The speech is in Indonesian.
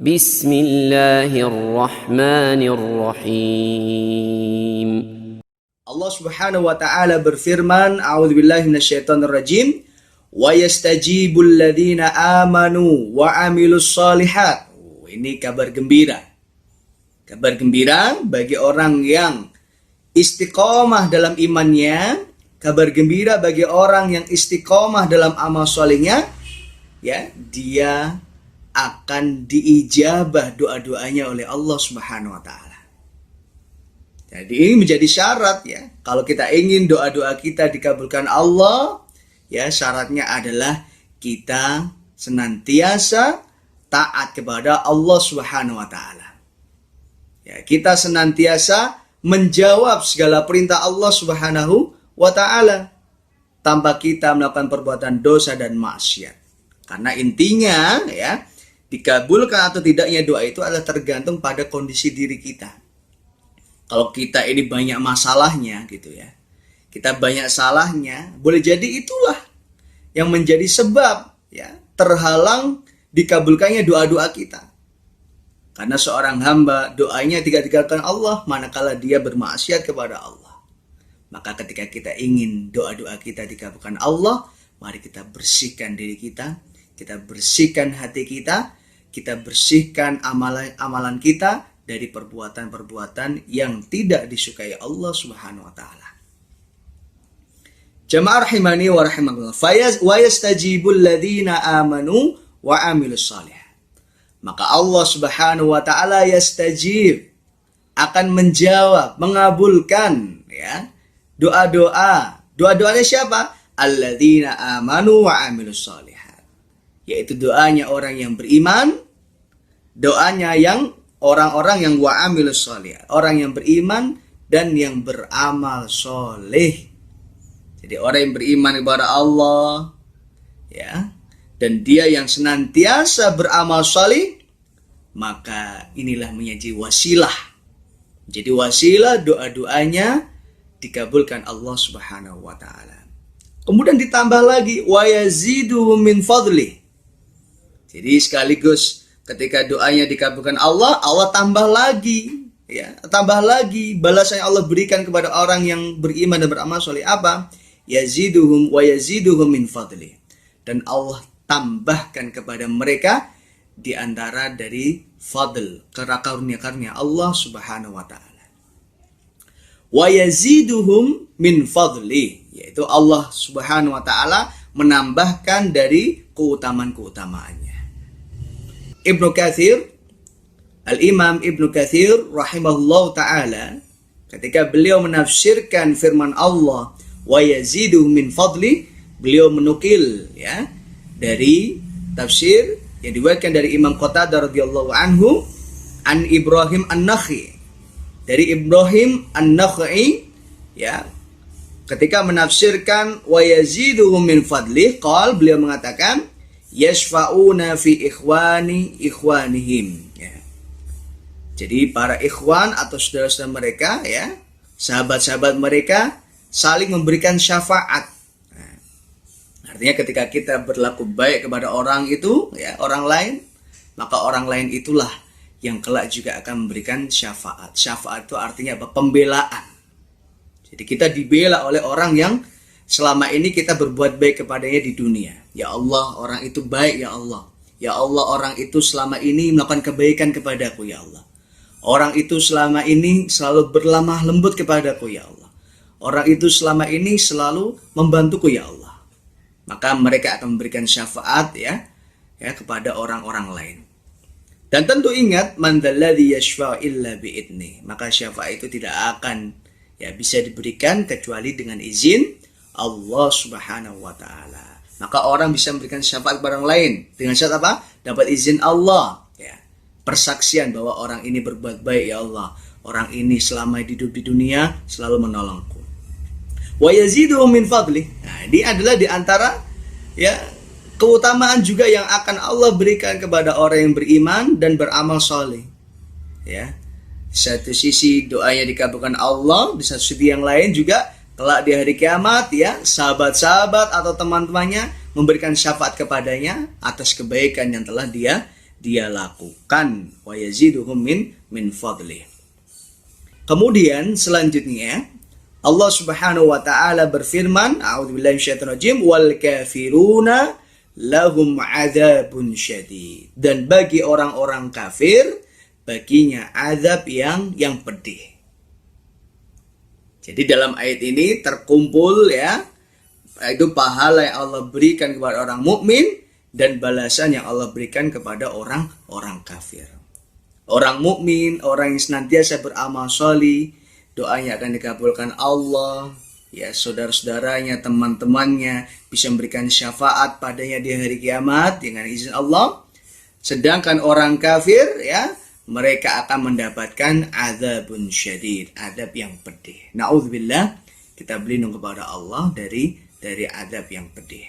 Bismillahirrahmanirrahim. Allah Subhanahu wa taala berfirman, a'udzubillahi minasyaitonirrajim, wa yastajibul ladzina amanu wa amilus shalihat. Ini kabar gembira. Kabar gembira bagi orang yang istiqomah dalam imannya, kabar gembira bagi orang yang istiqomah dalam amal solehnya, ya, dia akan diijabah doa-doanya oleh Allah Subhanahu wa taala. Jadi ini menjadi syarat, ya. Kalau kita ingin doa-doa kita dikabulkan Allah, ya, syaratnya adalah kita senantiasa taat kepada Allah Subhanahu wa taala. Ya, kita senantiasa menjawab segala perintah Allah Subhanahu wa taala tanpa kita melakukan perbuatan dosa dan maksiat. Karena intinya, ya, dikabulkan atau tidaknya doa itu adalah tergantung pada kondisi diri kita. Kalau kita ini banyak masalahnya gitu, ya, kita banyak salahnya, boleh jadi itulah yang menjadi sebab, ya, terhalang dikabulkannya doa-doa kita. Karena seorang hamba doanya tidak dikabulkan Allah manakala dia bermaksiat kepada Allah. Maka ketika kita ingin doa-doa kita dikabulkan Allah, mari kita bersihkan diri kita bersihkan hati kita bersihkan amalan kita dari perbuatan-perbuatan yang tidak disukai Allah Subhanahu wa taala. Jamaah rahimani wa rahimakumullah. Wa yastajibul ladzina amanu wa amilus shalihat. Maka Allah Subhanahu wa taala yastajib, akan menjawab, mengabulkan, ya, doa-doa. Doa-doanya siapa? Alladzina amanu wa amilus shalihat. Yaitu doanya orang yang beriman, doanya yang orang-orang yang wa amilus shalihat, orang yang beriman dan yang beramal soleh. Jadi orang yang beriman kepada Allah, ya, dan dia yang senantiasa beramal salih, maka inilah menjadi wasilah. Jadi wasilah doa-doanya dikabulkan Allah Subhanahu wa taala. Kemudian ditambah lagi wa yaziduhum min fadlih. Jadi sekaligus ketika doanya dikabulkan Allah, Allah tambah lagi, ya, tambah lagi balasan yang Allah berikan kepada orang yang beriman dan beramal salih apa? Yaziduhum wa yaziduhum min fadlih. Dan Allah tambahkan kepada mereka di antara dari fadl, karunia-karunia Allah Subhanahu wa taala. Wa yaziduhum min fadli, yaitu Allah Subhanahu wa taala menambahkan dari keutamaan-keutamaannya. Ibnu Katsir, Al-Imam Ibnu Katsir rahimahullah taala, ketika beliau menafsirkan firman Allah wa yaziduhum min fadli, beliau menukil, ya, dari tafsir yang diriwayatkan dari Imam Qatadah radhiyallahu anhu an Ibrahim An-Nakhi, dari Ibrahim An-Nakhi, ya, ketika menafsirkan wa yaziduhum min fadlih, beliau mengatakan yashfa'una fi ikhwanihim, ya. Jadi para ikhwan atau saudara-saudara mereka, ya, sahabat-sahabat mereka saling memberikan syafaat. Artinya ketika kita berlaku baik kepada orang itu, ya, orang lain, maka orang lain itulah yang kelak juga akan memberikan syafaat. Syafaat itu artinya apa? Pembelaan. Jadi kita dibela oleh orang yang selama ini kita berbuat baik kepadanya di dunia. Ya Allah, orang itu baik, ya Allah. Ya Allah, orang itu selama ini melakukan kebaikan kepadaku, ya Allah. Orang itu selama ini selalu berlemah lembut kepadaku, ya Allah. Orang itu selama ini selalu membantuku, ya Allah. Maka mereka akan memberikan syafaat, ya, kepada orang-orang lain. Dan tentu ingat, man dzalladzi yashfa'u illa bi'idnih. Maka syafaat itu tidak akan, ya, bisa diberikan kecuali dengan izin Allah Subhanahu wa taala. Maka orang bisa memberikan syafaat kepada orang lain dengan syarat apa? Dapat izin Allah, ya. Persaksian bahwa orang ini berbuat baik, ya Allah. Orang ini selama hidup di dunia selalu menolongku. Wa yaziduhum min fadli. Nah, ini adalah di antara, ya, keutamaan juga yang akan Allah berikan kepada orang yang beriman dan beramal saleh. Ya. Di satu sisi doanya dikabulkan Allah, di satu sisi yang lain juga kelak di hari kiamat, ya, sahabat-sahabat atau teman-temannya memberikan syafaat kepadanya atas kebaikan yang telah dia dia lakukan. Wa yaziduhum min fadlih. Kemudian selanjutnya Allah Subhanahu wa taala berfirman, a'udzubillahi minasyaitonir rajim, wal kafiruna lahum adzabun syadid. Dan bagi orang-orang kafir baginya azab yang pedih. Jadi dalam ayat ini terkumpul ya, itu pahala yang Allah berikan kepada orang mukmin dan balasan yang Allah berikan kepada orang-orang kafir. Orang mukmin, orang yang senantiasa beramal sholih, doanya akan dikabulkan Allah. Ya, saudara-saudaranya, teman-temannya bisa memberikan syafaat padanya di hari kiamat dengan izin Allah. Sedangkan orang kafir ya, mereka akan mendapatkan azabun syadid, azab yang pedih. Na'udzubillah, kita berlindung kepada Allah dari azab yang pedih.